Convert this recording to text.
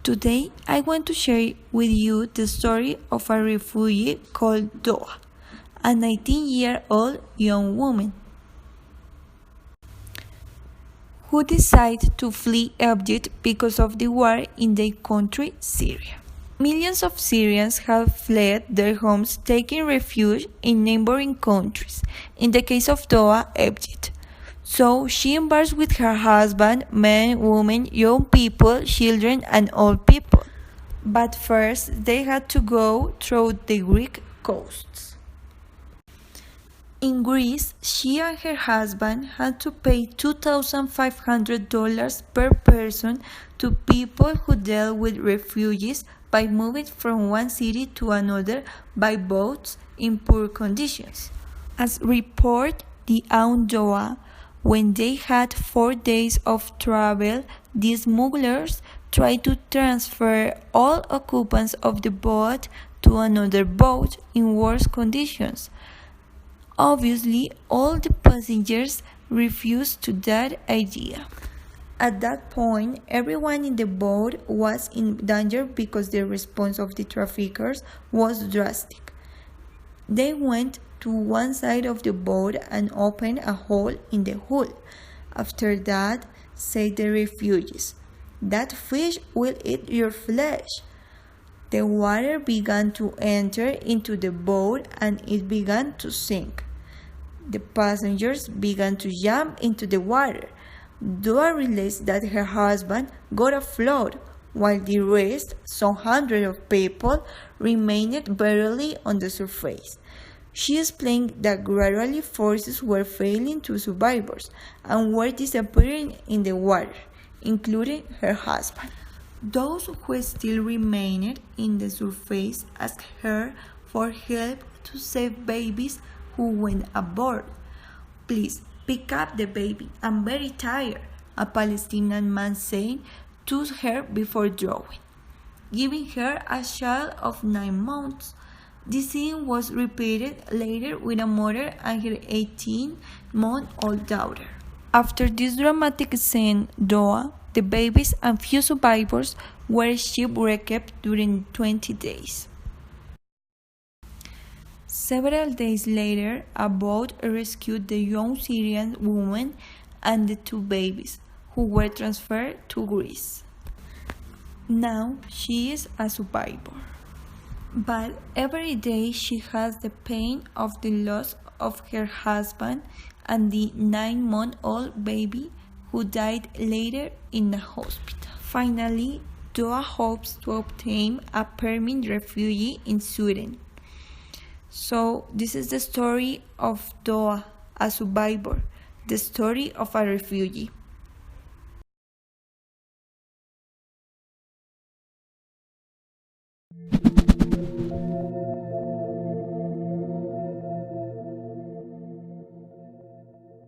Today, I want to share with you the story of a refugee called Doaa, a 19-year-old young woman who decided to flee Egypt because of the war in their country, Syria. Millions of Syrians have fled their homes, taking refuge in neighboring countries, in the case of Doaa, Egypt. So she embarked with her husband, men, women, young people, children, and old people. But first, they had to go through the Greek coasts. In Greece, she and her husband had to pay $2,500 per person to people who dealt with refugees by moving from one city to another by boats in poor conditions. As reported the Doaa, when they had 4 days of travel, the smugglers tried to transfer all occupants of the boat to another boat in worse conditions. Obviously, all the passengers refused to that idea. At that point, everyone in the boat was in danger because the response of the traffickers was drastic. They went to one side of the boat and opened a hole in the hull. After that, said the refugees, "That fish will eat your flesh." The water began to enter into the boat and it began to sink. The passengers began to jump into the water. Doaa realized that her husband got afloat, while the rest, some hundreds of people, remained barely on the surface. She explained that gradually forces were failing to survivors and were disappearing in the water, including her husband. Those who still remained in the surface asked her for help to save babies who went aboard. "Please, pick up the baby. I'm very tired," a Palestinian man said to her before drowning, giving her a child of 9 months. The scene was repeated later with a mother and her 18-month-old daughter. After this dramatic scene, Doaa, the babies, and few survivors were shipwrecked during 20 days. Several days later, a boat rescued the young Syrian woman and the 2 babies, who were transferred to Greece. Now she is a survivor. But every day she has the pain of the loss of her husband and the 9-month-old baby who died later in the hospital. Finally, Doaa hopes to obtain a permanent refugee in Sweden. So this is the story of Doaa, a survivor, the story of a refugee.